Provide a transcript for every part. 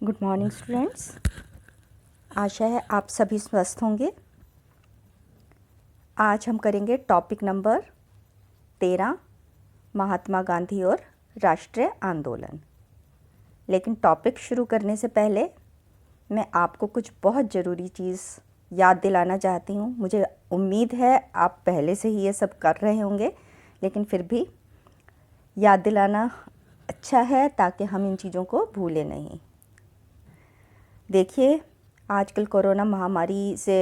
Good morning students. आशा है आप सभी स्वस्थ होंगे। आज हम करेंगे टॉपिक नंबर 13, महात्मा गांधी और राष्ट्रीय आंदोलन। लेकिन टॉपिक शुरू करने से पहले मैं आपको कुछ बहुत ज़रूरी चीज़ याद दिलाना चाहती हूँ। मुझे उम्मीद है आप पहले से ही ये सब कर रहे होंगे, लेकिन फिर भी याद दिलाना अच्छा है ताकि हम इन चीज़ों को भूलें नहीं। देखिए, आजकल कोरोना महामारी से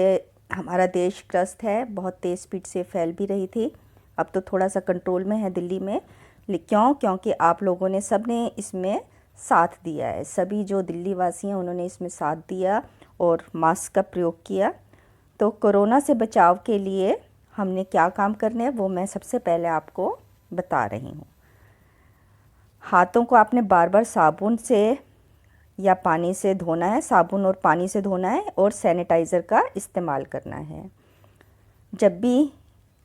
हमारा देश ग्रस्त है, बहुत तेज़ स्पीड से फैल भी रही थी। अब तो थोड़ा सा कंट्रोल में है दिल्ली में। क्योंकि आप लोगों ने सब ने इसमें साथ दिया है। सभी जो दिल्ली वासी हैं उन्होंने इसमें साथ दिया और मास्क का प्रयोग किया। तो कोरोना से बचाव के लिए हमने क्या काम करने हैं वो मैं सबसे पहले आपको बता रही हूँ। हाथों को आपने बार बार साबुन से या पानी से धोना है, साबुन और पानी से धोना है और सैनिटाइज़र का इस्तेमाल करना है। जब भी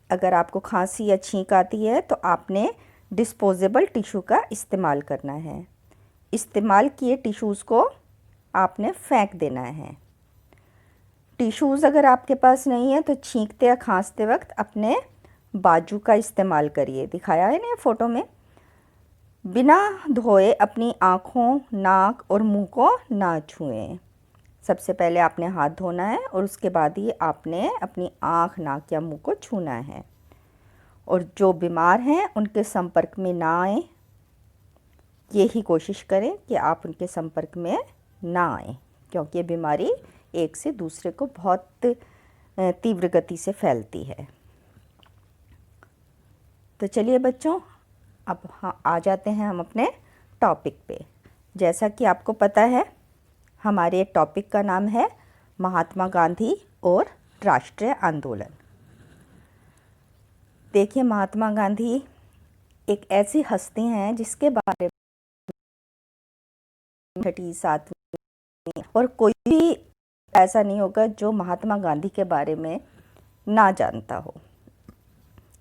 अगर आपको खांसी या छींक आती है तो आपने डिस्पोजेबल टिश्यू का इस्तेमाल करना है। इस्तेमाल किए टिश्यूज़ को आपने फेंक देना है। टिश्यूज़ अगर आपके पास नहीं है तो छींकते या खांसते वक्त अपने बाजू का इस्तेमाल करिए। दिखाया है ना फ़ोटो में। बिना धोए अपनी आँखों, नाक और मुंह को ना छुएं। सबसे पहले आपने हाथ धोना है और उसके बाद ही आपने अपनी आँख, नाक या मुंह को छूना है। और जो बीमार हैं उनके संपर्क में ना आए, यही कोशिश करें कि आप उनके संपर्क में ना आए, क्योंकि ये बीमारी एक से दूसरे को बहुत तीव्र गति से फैलती है। तो चलिए बच्चों, अब हाँ आ जाते हैं हम अपने टॉपिक पे। जैसा कि आपको पता है, हमारे टॉपिक का नाम है महात्मा गांधी और राष्ट्रीय आंदोलन। देखिए, महात्मा गांधी एक ऐसी हस्ती हैं जिसके बारे में 37 और कोई भी ऐसा नहीं होगा जो महात्मा गांधी के बारे में ना जानता हो।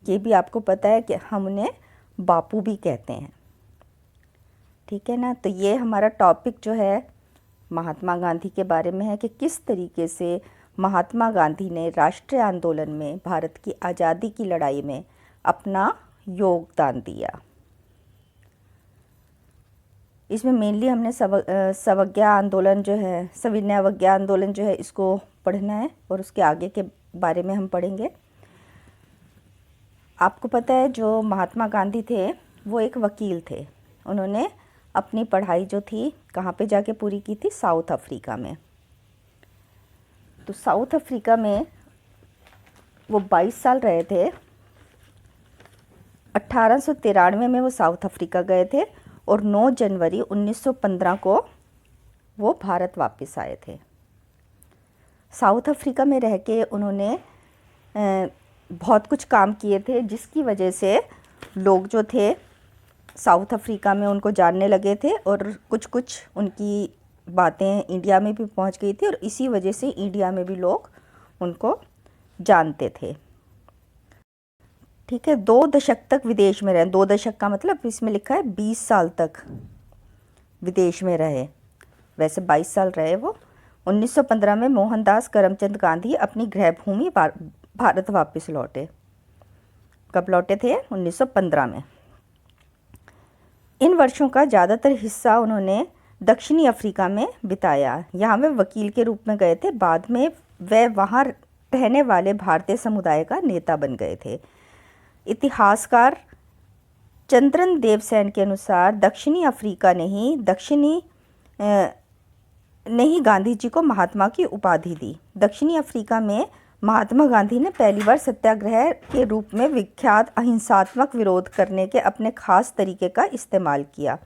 ये भी आपको पता है कि हम उन्हें बापू भी कहते हैं, ठीक है ना। तो ये हमारा टॉपिक जो है महात्मा गांधी के बारे में है कि किस तरीके से महात्मा गांधी ने राष्ट्रीय आंदोलन में, भारत की आज़ादी की लड़ाई में अपना योगदान दिया। इसमें मेनली हमने सविनय आंदोलन जो है, सविनय अवज्ञा आंदोलन जो है, इसको पढ़ना है और उसके आगे के बारे में हम पढ़ेंगे। आपको पता है जो महात्मा गांधी थे वो एक वकील थे। उन्होंने अपनी पढ़ाई जो थी कहाँ पे जाके पूरी की थी? साउथ अफ्रीका में। तो साउथ अफ्रीका में वो 22 साल रहे थे। 1893 में वो साउथ अफ्रीका गए थे और 9 जनवरी 1915 को वो भारत वापस आए थे। साउथ अफ्रीका में रह के उन्होंने बहुत कुछ काम किए थे, जिसकी वजह से लोग जो थे साउथ अफ्रीका में उनको जानने लगे थे और कुछ कुछ उनकी बातें इंडिया में भी पहुंच गई थी और इसी वजह से इंडिया में भी लोग उनको जानते थे, ठीक है। 2 दशक तक विदेश में रहे। 2 दशक का मतलब इसमें लिखा है 20 साल तक विदेश में रहे, वैसे 22 साल रहे वो। 1915 में मोहनदास करमचंद गांधी अपनी गृहभूमि भारत वापस लौटे। कब लौटे थे? 1915 में। इन वर्षों का ज़्यादातर हिस्सा उन्होंने दक्षिणी अफ्रीका में बिताया। यहाँ वे वकील के रूप में गए थे। बाद में वे वहाँ रहने वाले भारतीय समुदाय का नेता बन गए थे। इतिहासकार चंद्रन देव सेन के अनुसार दक्षिणी अफ्रीका ने ही गांधी जी को महात्मा की उपाधि दी। दक्षिणी अफ्रीका में महात्मा गांधी ने पहली बार सत्याग्रह के रूप में विख्यात अहिंसात्मक विरोध करने के अपने खास तरीके का इस्तेमाल किया।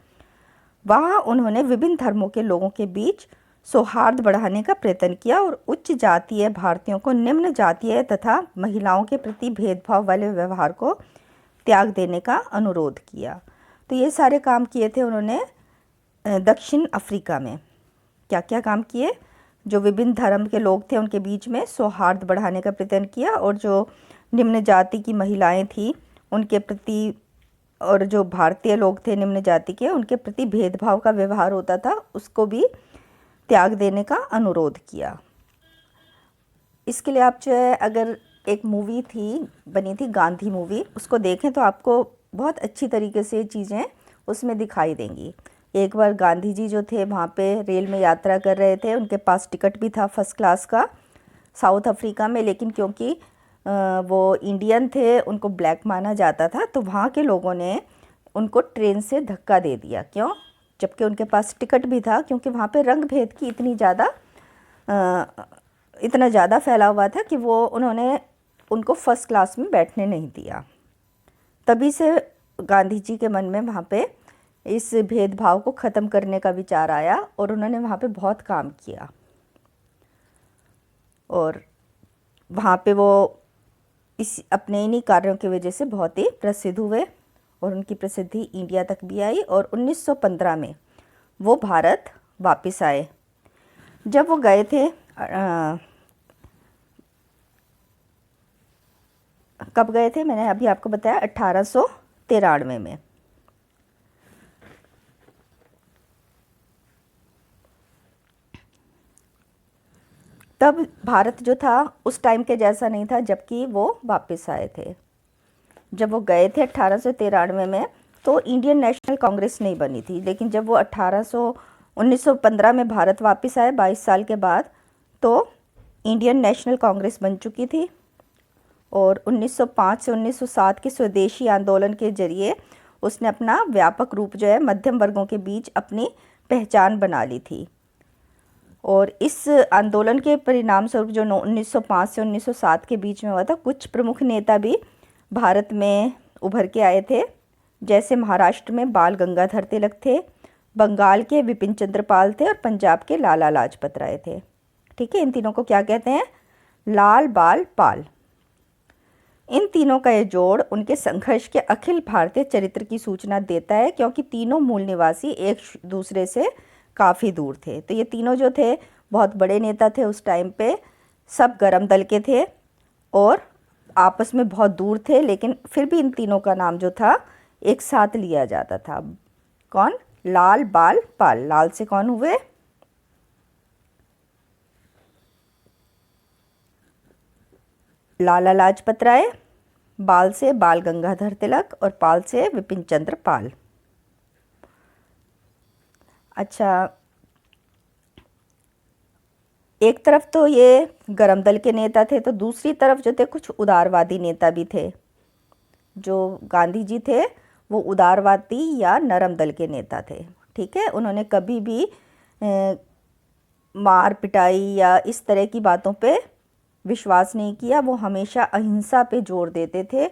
वहाँ उन्होंने विभिन्न धर्मों के लोगों के बीच सौहार्द बढ़ाने का प्रयत्न किया और उच्च जातीय भारतीयों को निम्न जातीय तथा महिलाओं के प्रति भेदभाव वाले व्यवहार को त्याग देने का अनुरोध किया। तो ये सारे काम किए थे उन्होंने दक्षिण अफ्रीका में। क्या क्या काम किए? जो विभिन्न धर्म के लोग थे उनके बीच में सौहार्द बढ़ाने का प्रयत्न किया और जो निम्न जाति की महिलाएं थी उनके प्रति, और जो भारतीय लोग थे निम्न जाति के, उनके प्रति भेदभाव का व्यवहार होता था उसको भी त्याग देने का अनुरोध किया। इसके लिए आप जो है, अगर एक मूवी थी बनी थी गांधी मूवी, उसको देखें तो आपको बहुत अच्छी तरीके से चीज़ें उसमें दिखाई देंगी। एक बार गांधी जी जो थे वहाँ पे रेल में यात्रा कर रहे थे, उनके पास टिकट भी था फर्स्ट क्लास का साउथ अफ्रीका में, लेकिन क्योंकि वो इंडियन थे, उनको ब्लैक माना जाता था, तो वहाँ के लोगों ने उनको ट्रेन से धक्का दे दिया। क्यों? जबकि उनके पास टिकट भी था, क्योंकि वहाँ पे रंग भेद की इतना ज़्यादा फैला हुआ था कि वो उन्होंने उनको फर्स्ट क्लास में बैठने नहीं दिया। तभी से गांधी जी के मन में वहाँ पे इस भेदभाव को ख़त्म करने का विचार आया और उन्होंने वहाँ पे बहुत काम किया और वहाँ पे वो इस अपने इन्हीं कार्यों की वजह से बहुत ही प्रसिद्ध हुए और उनकी प्रसिद्धि इंडिया तक भी आई और 1915 में वो भारत वापस आए। जब वो गए थे कब गए थे, मैंने अभी आपको बताया 1893 में। तब भारत जो था उस टाइम के जैसा नहीं था जबकि वो वापस आए थे। जब वो गए थे 1893 में तो इंडियन नेशनल कांग्रेस नहीं बनी थी, लेकिन जब वो 1915 में भारत वापस आए 22 साल के बाद, तो इंडियन नेशनल कांग्रेस बन चुकी थी और 1905 से 1907 के स्वदेशी आंदोलन के जरिए उसने अपना व्यापक रूप जो है मध्यम वर्गों के बीच अपनी पहचान बना ली थी। और इस आंदोलन के परिणाम स्वरूप जो 1905 से 1907 के बीच में हुआ था, कुछ प्रमुख नेता भी भारत में उभर के आए थे, जैसे महाराष्ट्र में बाल गंगाधर तिलक थे, बंगाल के विपिन चंद्र पाल थे और पंजाब के लाला लाजपत राय थे। ठीक है, इन तीनों को क्या कहते हैं? लाल बाल पाल। इन तीनों का ये जोड़ उनके संघर्ष के अखिल भारतीय चरित्र की सूचना देता है, क्योंकि तीनों मूल निवासी एक दूसरे से काफ़ी दूर थे। तो ये तीनों जो थे बहुत बड़े नेता थे उस टाइम पे, सब गरम दल के थे और आपस में बहुत दूर थे, लेकिन फिर भी इन तीनों का नाम जो था एक साथ लिया जाता था। कौन? लाल बाल पाल। लाल से कौन हुए? लाला लाजपत राय, बाल से बाल गंगाधर तिलक और पाल से विपिन चंद्र पाल। अच्छा, एक तरफ तो ये गरम दल के नेता थे, तो दूसरी तरफ जो थे कुछ उदारवादी नेता भी थे। जो गांधी जी थे वो उदारवादी या नरम दल के नेता थे। ठीक है, उन्होंने कभी भी मार पिटाई या इस तरह की बातों पे विश्वास नहीं किया। वो हमेशा अहिंसा पे जोर देते थे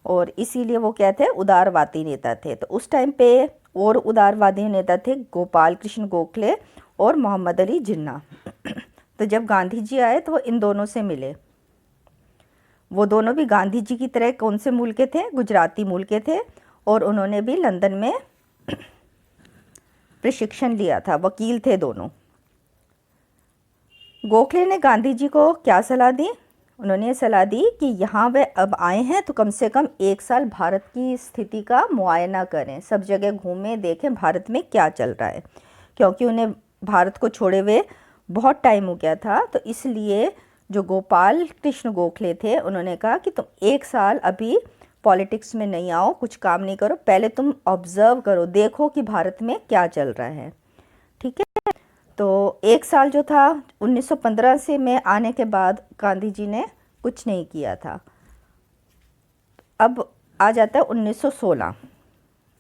और इसीलिए वो क्या थे? उदारवादी नेता थे। तो उस टाइम पे और उदारवादी नेता थे गोपाल कृष्ण गोखले और मोहम्मद अली जिन्ना। तो जब गांधी जी आए तो वो इन दोनों से मिले। वो दोनों भी गांधी जी की तरह कौन से मूल के थे? गुजराती मूल के थे और उन्होंने भी लंदन में प्रशिक्षण लिया था, वकील थे दोनों। गोखले ने गांधी जी को क्या सलाह दी? उन्होंने ये सलाह दी कि यहाँ वे अब आए हैं तो कम से कम 1 साल भारत की स्थिति का मुआयना करें, सब जगह घूमें, देखें भारत में क्या चल रहा है, क्योंकि उन्हें भारत को छोड़े हुए बहुत टाइम हो गया था। तो इसलिए जो गोपाल कृष्ण गोखले थे उन्होंने कहा कि तुम 1 साल अभी पॉलिटिक्स में नहीं आओ, कुछ काम नहीं करो, पहले तुम ऑब्ज़र्व करो, देखो कि भारत में क्या चल रहा है। ठीक है, तो 1 साल जो था 1915 से में आने के बाद गांधी जी ने कुछ नहीं किया था। अब आ जाता है 1916।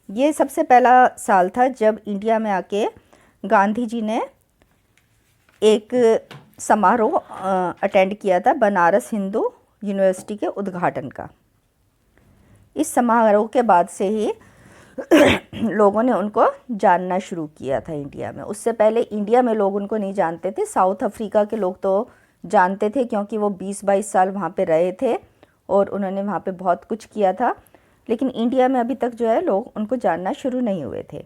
ये सबसे पहला साल था जब इंडिया में आके गांधी जी ने एक समारोह अटेंड किया था, बनारस हिंदू यूनिवर्सिटी के उद्घाटन का। इस समारोह के बाद से ही लोगों ने उनको जानना शुरू किया था इंडिया में। उससे पहले इंडिया में लोग उनको नहीं जानते थे। साउथ अफ्रीका के लोग तो जानते थे, क्योंकि वो 20-22 साल वहाँ पे रहे थे और उन्होंने वहाँ पे बहुत कुछ किया था, लेकिन इंडिया में अभी तक जो है लोग उनको जानना शुरू नहीं हुए थे।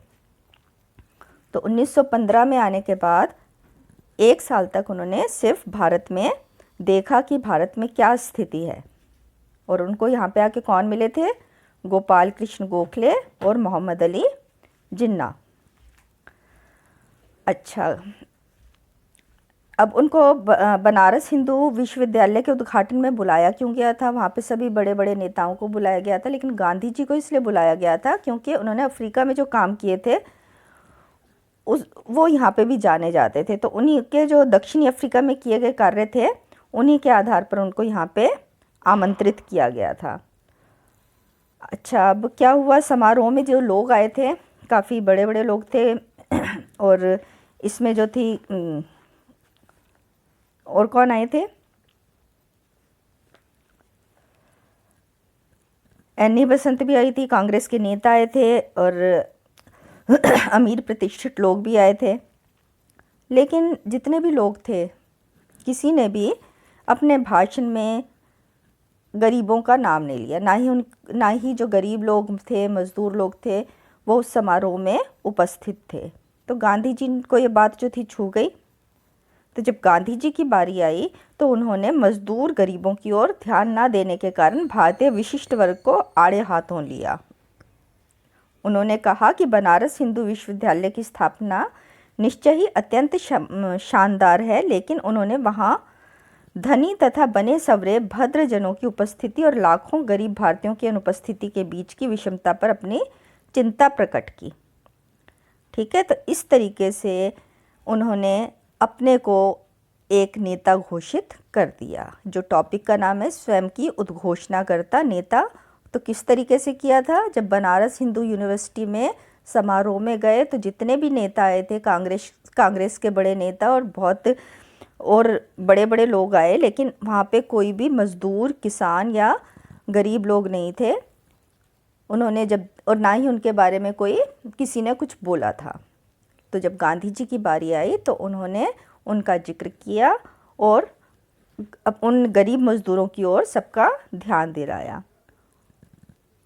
तो 1915 में आने के बाद 1 साल तक उन्होंने सिर्फ भारत में देखा कि भारत में क्या स्थिति है। और उनको यहाँ पे आके कौन मिले थे? गोपाल कृष्ण गोखले और मोहम्मद अली जिन्ना। अच्छा, अब उनको बनारस हिंदू विश्वविद्यालय के उद्घाटन में बुलाया क्यों गया था? वहाँ पे सभी बड़े बड़े नेताओं को बुलाया गया था, लेकिन गांधी जी को इसलिए बुलाया गया था क्योंकि उन्होंने अफ्रीका में जो काम किए थे उस वो यहाँ पे भी जाने जाते थे। तो उन्हीं के जो दक्षिणी अफ्रीका में किए गए कार्य थे, उन्हीं के आधार पर उनको यहाँ पे आमंत्रित किया गया था। अच्छा, अब क्या हुआ, समारोह में जो लोग आए थे काफ़ी बड़े बड़े लोग थे और इसमें जो थी और कौन आए थे? एनी बसंत भी आई थी, कांग्रेस के नेता आए थे और अमीर प्रतिष्ठित लोग भी आए थे। लेकिन जितने भी लोग थे, किसी ने भी अपने भाषण में गरीबों का नाम नहीं लिया, ना ही जो गरीब लोग थे, मज़दूर लोग थे, वो उस समारोह में उपस्थित थे। तो गांधी जी को ये बात जो थी छू गई। तो जब गांधी जी की बारी आई तो उन्होंने मज़दूर गरीबों की ओर ध्यान न देने के कारण भारतीय विशिष्ट वर्ग को आड़े हाथों लिया। उन्होंने कहा कि बनारस हिंदू विश्वविद्यालय की स्थापना निश्चय ही अत्यंत शानदार है, लेकिन उन्होंने वहाँ धनी तथा बने सवरे भद्रजनों की उपस्थिति और लाखों गरीब भारतीयों की अनुपस्थिति के बीच की विषमता पर अपनी चिंता प्रकट की। ठीक है, तो इस तरीके से उन्होंने अपने को एक नेता घोषित कर दिया। जो टॉपिक का नाम है स्वयं की उद्घोषणा करता नेता, तो किस तरीके से किया था? जब बनारस हिंदू यूनिवर्सिटी में समारोह में गए तो जितने भी नेता आए थे, कांग्रेस के बड़े नेता और बहुत और बड़े बड़े लोग आए, लेकिन वहाँ पे कोई भी मज़दूर, किसान या गरीब लोग नहीं थे। उन्होंने जब और ना ही उनके बारे में कोई किसी ने कुछ बोला था। तो जब गांधी जी की बारी आई तो उन्होंने उनका जिक्र किया और अब उन गरीब मज़दूरों की ओर सबका ध्यान दिलाया।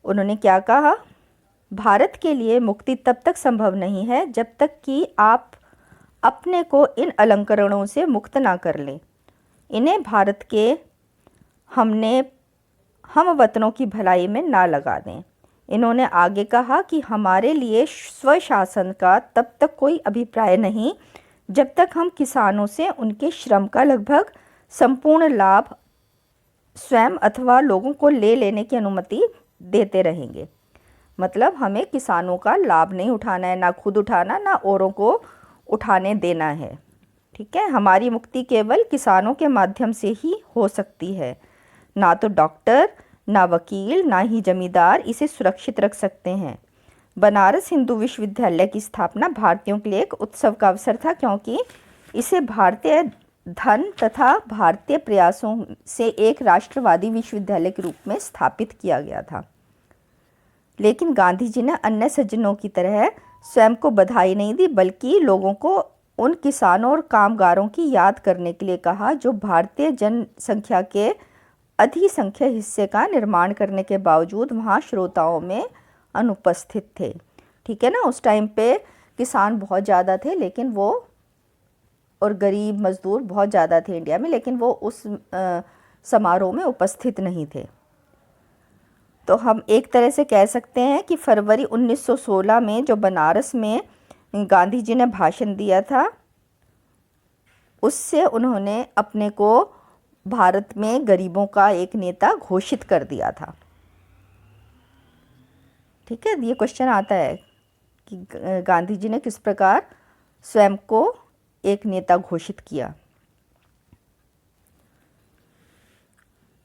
उन्होंने क्या कहा? भारत के लिए मुक्ति तब तक संभव नहीं है जब तक कि आप अपने को इन अलंकरणों से मुक्त ना कर लें। इन्हें भारत के हम वतनों की भलाई में ना लगा दें। इन्होंने आगे कहा कि हमारे लिए स्वशासन का तब तक कोई अभिप्राय नहीं जब तक हम किसानों से उनके श्रम का लगभग संपूर्ण लाभ स्वयं अथवा लोगों को ले लेने की अनुमति देते रहेंगे। मतलब हमें किसानों का लाभ नहीं उठाना है, ना खुद उठाना, ना औरों को उठाने देना है। ठीक है, हमारी मुक्ति केवल किसानों के माध्यम से ही हो सकती है। ना तो डॉक्टर, ना वकील, ना ही जमींदार इसे सुरक्षित रख सकते हैं। बनारस हिंदू विश्वविद्यालय की स्थापना भारतीयों के लिए एक उत्सव का अवसर था, क्योंकि इसे भारतीय धन तथा भारतीय प्रयासों से एक राष्ट्रवादी विश्वविद्यालय के रूप में स्थापित किया गया था। लेकिन गांधी जी ने अन्य सज्जनों की तरह स्वयं को बधाई नहीं दी, बल्कि लोगों को उन किसानों और कामगारों की याद करने के लिए कहा जो भारतीय जनसंख्या के अधिसंख्यक हिस्से का निर्माण करने के बावजूद वहाँ श्रोताओं में अनुपस्थित थे। ठीक है ना, उस टाइम पे किसान बहुत ज़्यादा थे, लेकिन वो और गरीब मज़दूर बहुत ज़्यादा थे इंडिया में, लेकिन वो उस समारोह में उपस्थित नहीं थे। तो हम एक तरह से कह सकते हैं कि फरवरी 1916 में जो बनारस में गांधी जी ने भाषण दिया था, उससे उन्होंने अपने को भारत में गरीबों का एक नेता घोषित कर दिया था। ठीक है, ये क्वेश्चन आता है कि गांधी जी ने किस प्रकार स्वयं को एक नेता घोषित किया।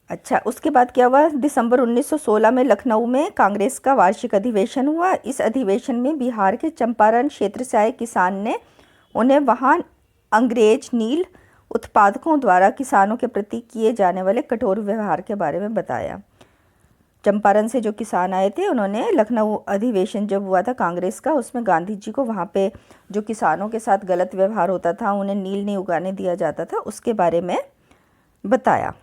अच्छा, उसके बाद क्या हुआ? दिसंबर 1916 में लखनऊ में कांग्रेस का वार्षिक अधिवेशन हुआ। इस अधिवेशन में बिहार के चंपारण क्षेत्र से आए किसान ने उन्हें वहाँ अंग्रेज नील उत्पादकों द्वारा किसानों के प्रति किए जाने वाले कठोर व्यवहार के बारे में बताया। चंपारण से जो किसान आए थे, उन्होंने लखनऊ अधिवेशन जब हुआ था कांग्रेस का, उसमें गांधी जी को वहाँ पे जो किसानों के साथ गलत व्यवहार होता था, उन्हें नील नहीं उगाने दिया जाता था, उसके बारे में बताया।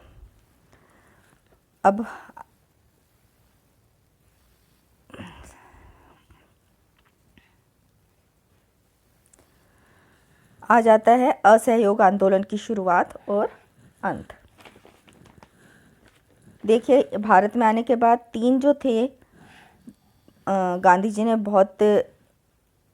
अब आ जाता है असहयोग आंदोलन की शुरुआत और अंत। देखिए, भारत में आने के बाद तीन जो थे, गांधी जी ने बहुत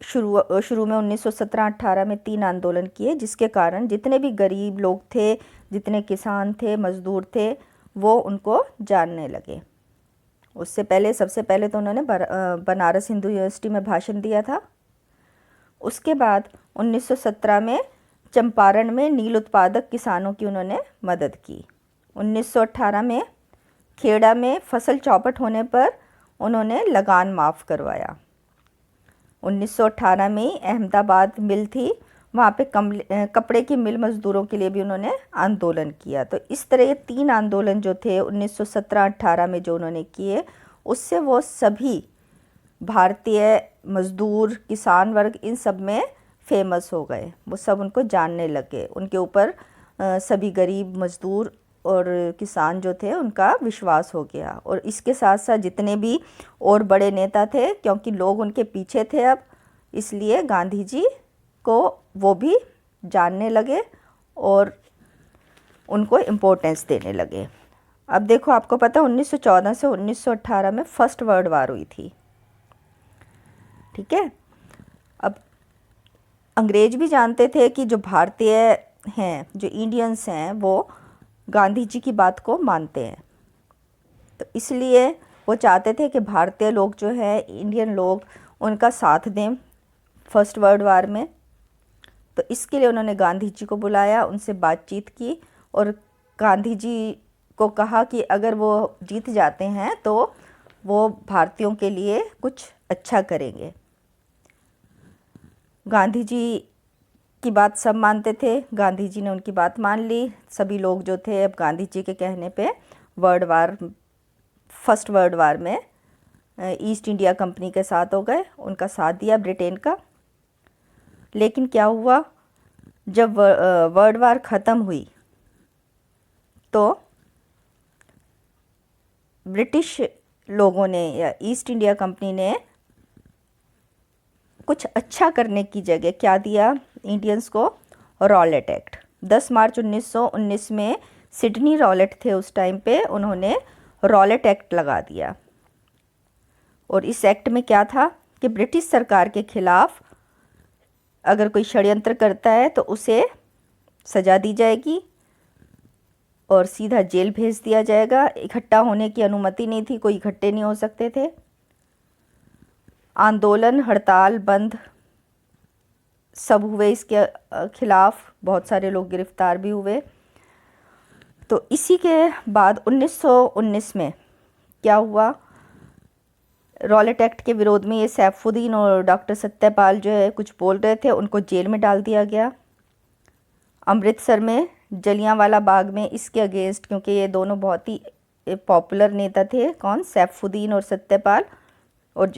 शुरू में 1917-18 में 3 आंदोलन किए, जिसके कारण जितने भी गरीब लोग थे, जितने किसान थे, मज़दूर थे, वो उनको जानने लगे। उससे पहले सबसे पहले तो उन्होंने बनारस हिंदू यूनिवर्सिटी में भाषण दिया था। उसके बाद 1917 में चंपारण में नील उत्पादक किसानों की उन्होंने मदद की। 1918 में खेड़ा में फसल चौपट होने पर उन्होंने लगान माफ़ करवाया। 1918 में अहमदाबाद मिल थी, वहाँ पे कपड़े की मिल मज़दूरों के लिए भी उन्होंने आंदोलन किया। तो इस तरह ये 3 आंदोलन जो थे 1917-18 में जो उन्होंने किए, उससे वो सभी भारतीय मज़दूर, किसान वर्ग इन सब में फेमस हो गए। वो सब उनको जानने लगे, उनके ऊपर सभी गरीब मज़दूर और किसान जो थे उनका विश्वास हो गया। और इसके साथ साथ जितने भी और बड़े नेता थे, क्योंकि लोग उनके पीछे थे अब, इसलिए गांधी जी को वो भी जानने लगे और उनको इम्पोर्टेंस देने लगे। अब देखो, आपको पता 1914 से 1918 में फर्स्ट वर्ल्ड वार हुई थी, ठीक है। अब अंग्रेज भी जानते थे कि जो भारतीय हैं, जो इंडियंस हैं, वो गांधी जी की बात को मानते हैं। तो इसलिए वो चाहते थे कि भारतीय लोग जो है, इंडियन लोग, उनका साथ दें फर्स्ट वर्ल्ड वार में। तो इसके लिए उन्होंने गांधी जी को बुलाया, उनसे बातचीत की और गांधी जी को कहा कि अगर वो जीत जाते हैं तो वो भारतीयों के लिए कुछ अच्छा करेंगे। गांधी जी की बात सब मानते थे, गांधी जी ने उनकी बात मान ली। सभी लोग जो थे अब गांधी जी के कहने पे फर्स्ट वर्ल्ड वार में ईस्ट इंडिया कंपनी के साथ हो गए, उनका साथ दिया ब्रिटेन का। लेकिन क्या हुआ, जब वर्ल्ड वार ख़त्म हुई तो ब्रिटिश लोगों ने या ईस्ट इंडिया कंपनी ने कुछ अच्छा करने की जगह क्या दिया इंडियंस को, रॉलेट एक्ट। 10 मार्च 1919 में सिडनी रॉलेट थे उस टाइम पे, उन्होंने रॉलेट एक्ट लगा दिया। और इस एक्ट में क्या था कि ब्रिटिश सरकार के खिलाफ अगर कोई षड्यंत्र करता है तो उसे सज़ा दी जाएगी और सीधा जेल भेज दिया जाएगा। इकट्ठा होने की अनुमति नहीं थी, कोई इकट्ठे नहीं हो सकते थे। आंदोलन, हड़ताल, बंद सब हुए इसके खिलाफ, बहुत सारे लोग गिरफ्तार भी हुए। तो इसी के बाद 1919 में क्या हुआ, रॉलेट एक्ट के विरोध में ये सैफुद्दीन और डॉक्टर सत्यपाल जो है कुछ बोल रहे थे, उनको जेल में डाल दिया गया। अमृतसर में जलियांवाला बाग में इसके अगेंस्ट, क्योंकि ये दोनों बहुत ही पॉपुलर नेता थे, कौन, सैफुद्दीन और सत्यपाल, और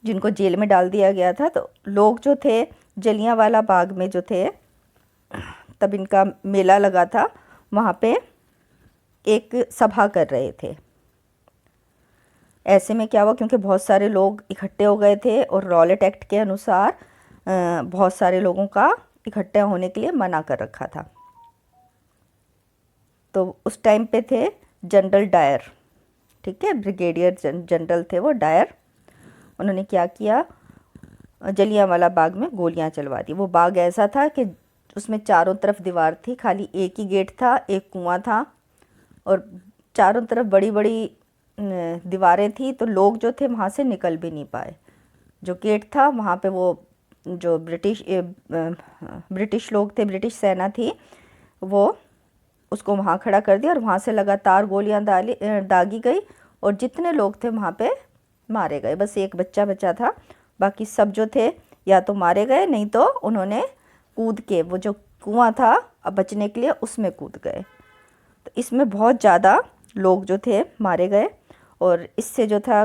जिनको जेल में डाल दिया गया था। तो लोग जो थे जलियांवाला बाग में जो थे, तब इनका मेला लगा था, वहाँ पे एक सभा कर रहे थे। ऐसे में क्या हुआ, क्योंकि बहुत सारे लोग इकट्ठे हो गए थे और रॉलेट एक्ट के अनुसार बहुत सारे लोगों का इकट्ठे होने के लिए मना कर रखा था। तो उस टाइम पे थे जनरल डायर, ठीक है, ब्रिगेडियर जनरल थे वो डायर। उन्होंने क्या किया, जलियांवाला बाग में गोलियां चलवा दी। वो बाग ऐसा था कि उसमें चारों तरफ दीवार थी, खाली एक ही गेट था, एक कुआं था और चारों तरफ बड़ी बड़ी दीवारें थी। तो लोग जो थे वहाँ से निकल भी नहीं पाए। जो गेट था वहाँ पे वो जो ब्रिटिश लोग थे, ब्रिटिश सेना थी, वो उसको वहाँ खड़ा कर दिया और वहाँ से लगातार गोलियाँ दागी गई और जितने लोग थे वहाँ पे मारे गए। बस एक बच्चा बचा था, बाकी सब जो थे या तो मारे गए, नहीं तो उन्होंने कूद के वो जो कुआं था अब बचने के लिए उसमें कूद गए। तो इसमें बहुत ज़्यादा लोग जो थे मारे गए और इससे जो था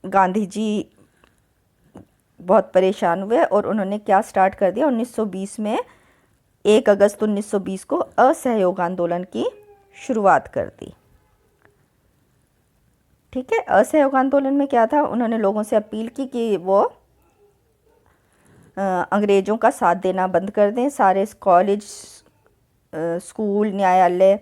गांधी जी बहुत परेशान हुए और उन्होंने क्या स्टार्ट कर दिया, 1920 में 1 अगस्त 1920 को असहयोग आंदोलन की शुरुआत कर दी। ठीक है, असहयोग आंदोलन में क्या था, उन्होंने लोगों से अपील की कि वो अंग्रेज़ों का साथ देना बंद कर दें, सारे कॉलेज, स्कूल, न्यायालय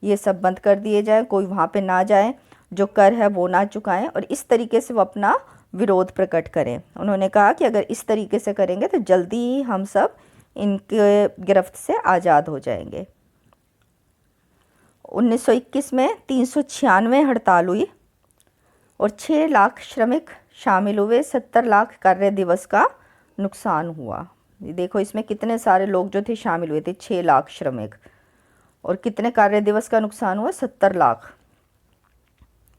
ये सब बंद कर दिए जाए, कोई वहाँ पे ना जाए, जो कर है वो ना चुकाएं और इस तरीके से वो अपना विरोध प्रकट करें। उन्होंने कहा कि अगर इस तरीके से करेंगे तो जल्दी ही हम सब इनके गिरफ्त से आज़ाद हो जाएंगे। 1921 में 396 हड़ताल हुई और 6 लाख श्रमिक शामिल हुए। 70 लाख कार्य दिवस का नुकसान हुआ। देखो इसमें कितने सारे लोग जो थे शामिल हुए थे, 6 लाख श्रमिक, और कितने कार्य दिवस का नुकसान हुआ, 70 लाख।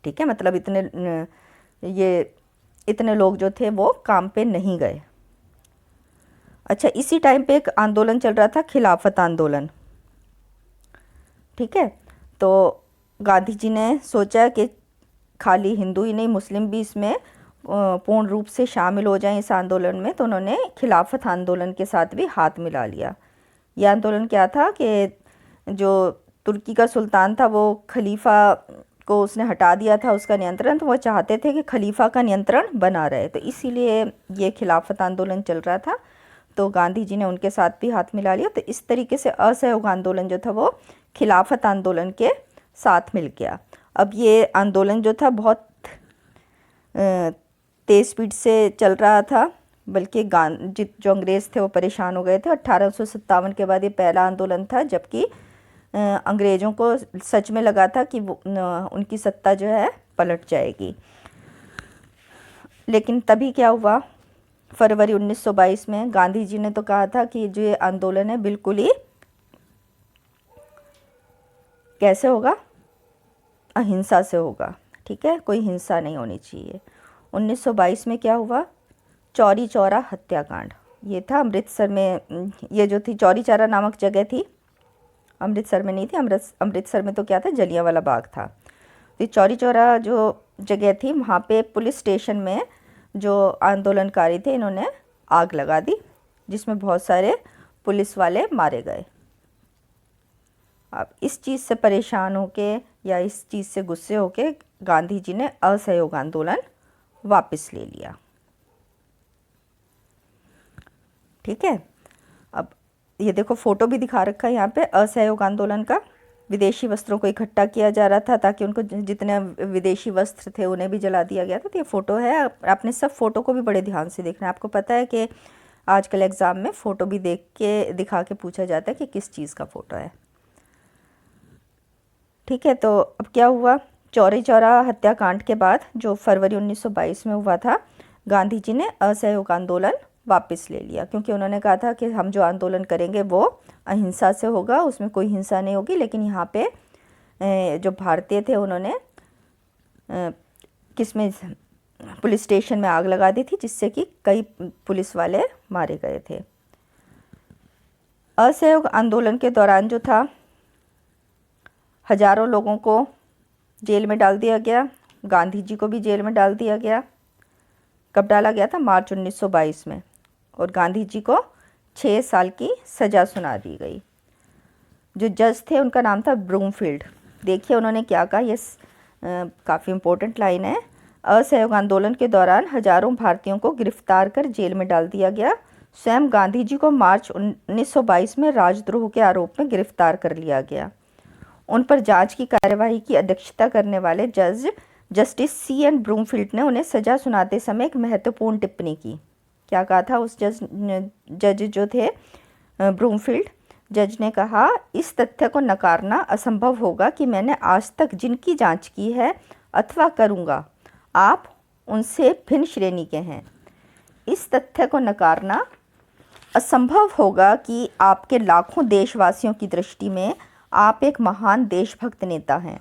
ठीक है, मतलब इतने लोग जो थे वो काम पे नहीं गए। अच्छा, इसी टाइम पे एक आंदोलन चल रहा था, खिलाफत आंदोलन। ठीक है, तो गांधी जी ने सोचा कि खाली हिंदू ही नहीं, मुस्लिम भी इसमें पूर्ण रूप से शामिल हो जाएं इस आंदोलन में। तो उन्होंने खिलाफत आंदोलन के साथ भी हाथ मिला लिया। यह आंदोलन क्या था कि जो तुर्की का सुल्तान था वो खलीफा को उसने हटा दिया था उसका नियंत्रण, तो वो चाहते थे कि खलीफा का नियंत्रण बना रहे, तो इसीलिए ये खिलाफत आंदोलन चल रहा था। तो गांधी जी ने उनके साथ भी हाथ मिला लिया। तो इस तरीके से असहयोग आंदोलन जो था वो खिलाफत आंदोलन के साथ मिल गया। अब ये आंदोलन जो था बहुत तेज़ स्पीड से चल रहा था, बल्कि जो अंग्रेज़ थे वो परेशान हो गए थे। 1857 के बाद ये पहला आंदोलन था, जबकि अंग्रेज़ों को सच में लगा था कि उनकी सत्ता जो है पलट जाएगी। लेकिन तभी क्या हुआ, फरवरी 1922 में गांधी जी ने तो कहा था कि जो ये आंदोलन है बिल्कुल ही कैसे होगा, अहिंसा से होगा। ठीक है, कोई हिंसा नहीं होनी चाहिए। 1922 में क्या हुआ, चौरी चौरा हत्याकांड। ये था अमृतसर में। ये जो थी चौरी चौरा नामक जगह थी, अमृतसर में नहीं थी। अमृतसर में तो क्या था, जलियांवाला बाग था। तो चौरी चौरा जो जगह थी वहाँ पे पुलिस स्टेशन में जो आंदोलनकारी थे इन्होंने आग लगा दी, जिसमें बहुत सारे पुलिस वाले मारे गए। अब इस चीज़ से परेशान होके या इस चीज़ से गुस्से होके गांधी जी ने असहयोग आंदोलन वापस ले लिया। ठीक है, अब ये देखो फोटो भी दिखा रखा है यहाँ पे असहयोग आंदोलन का। विदेशी वस्त्रों को इकट्ठा किया जा रहा था ताकि उनको जितने विदेशी वस्त्र थे उन्हें भी जला दिया गया था। तो ये फ़ोटो है, आपने सब फ़ोटो को भी बड़े ध्यान से देखना है। आपको पता है कि आजकल एग्ज़ाम में फ़ोटो भी देख के दिखा के पूछा जाता है कि किस चीज़ का फ़ोटो है। ठीक है, तो अब क्या हुआ, चौरी चौरा हत्याकांड के बाद जो फरवरी 1922 में हुआ था, गांधी जी ने असहयोग आंदोलन वापस ले लिया, क्योंकि उन्होंने कहा था कि हम जो आंदोलन करेंगे वो अहिंसा से होगा, उसमें कोई हिंसा नहीं होगी। लेकिन यहाँ पे जो भारतीय थे उन्होंने किसमें पुलिस स्टेशन में आग लगा दी थी, जिससे कि कई पुलिस वाले मारे गए थे। असहयोग आंदोलन के दौरान जो था, हजारों लोगों को जेल में डाल दिया गया। गांधी जी को भी जेल में डाल दिया गया। कब डाला गया था, मार्च 1922 में। और गांधी जी को 6 साल की सज़ा सुना दी गई। जो जज थे उनका नाम था ब्रूमफील्ड। देखिए उन्होंने क्या कहा, ये काफ़ी इम्पोर्टेंट लाइन है। असहयोग आंदोलन के दौरान हजारों भारतीयों को गिरफ्तार कर जेल में डाल दिया गया। स्वयं गांधी जी को मार्च 1922 में राजद्रोह के आरोप में गिरफ्तार कर लिया गया। उन पर जांच की कार्यवाही की अध्यक्षता करने वाले जस्टिस C.N. ब्रूमफील्ड ने उन्हें सज़ा सुनाते समय एक महत्वपूर्ण टिप्पणी की। क्या कहा था उस जज जो थे ब्रूमफील्ड, जज ने कहा, इस तथ्य को नकारना असंभव होगा कि मैंने आज तक जिनकी जांच की है अथवा करूंगा, आप उनसे भिन्न श्रेणी के हैं। इस तथ्य को नकारना असंभव होगा कि आपके लाखों देशवासियों की दृष्टि में आप एक महान देशभक्त नेता हैं।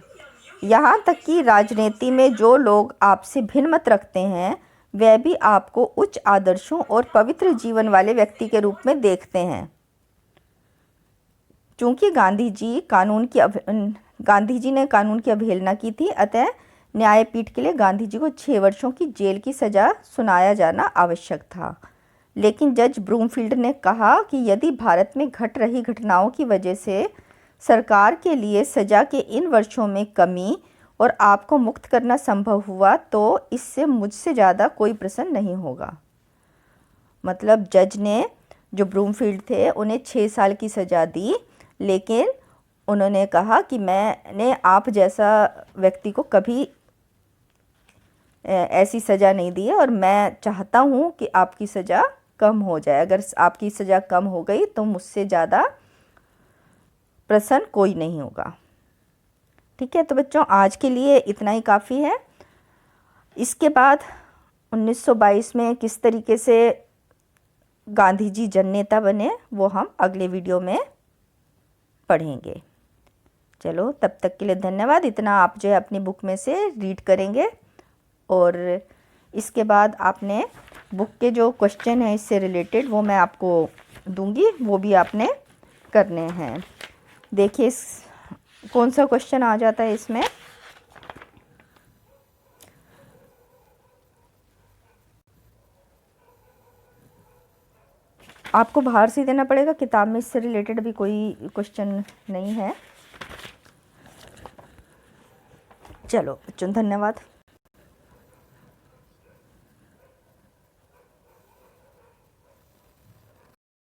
यहाँ तक कि राजनीति में जो लोग आपसे भिन्न मत रखते हैं वह भी आपको उच्च आदर्शों और पवित्र जीवन वाले व्यक्ति के रूप में देखते हैं। चूँकि गांधी जी ने कानून की अवहेलना की थी, अतः न्यायपीठ के लिए गांधी जी को 6 वर्षों की जेल की सज़ा सुनाया जाना आवश्यक था। लेकिन जज ब्रूमफील्ड ने कहा कि यदि भारत में घट रही घटनाओं की वजह से सरकार के लिए सज़ा के इन वर्षों में कमी और आपको मुक्त करना संभव हुआ तो इससे मुझसे ज़्यादा कोई प्रसन्न नहीं होगा। मतलब जज ने, जो ब्रूमफील्ड थे, उन्हें 6 साल की सज़ा दी, लेकिन उन्होंने कहा कि मैंने आप जैसा व्यक्ति को कभी ऐसी सज़ा नहीं दी है और मैं चाहता हूँ कि आपकी सज़ा कम हो जाए। अगर आपकी सज़ा कम हो गई तो मुझसे ज़्यादा प्रसन्न कोई नहीं होगा। ठीक है, तो बच्चों आज के लिए इतना ही काफ़ी है। इसके बाद 1922 में किस तरीके से गांधी जी जननेता बने वो हम अगले वीडियो में पढ़ेंगे। चलो तब तक के लिए धन्यवाद। इतना आप जो है अपनी बुक में से रीड करेंगे और इसके बाद आपने बुक के जो क्वेश्चन हैं इससे रिलेटेड वो मैं आपको दूंगी, वो भी आपने करने हैं। देखिए इस कौन सा क्वेश्चन आ जाता है इसमें। आपको बाहर से देना पड़ेगा, किताब में इससे रिलेटेड भी कोई क्वेश्चन नहीं है। चलो बच्चों धन्यवाद।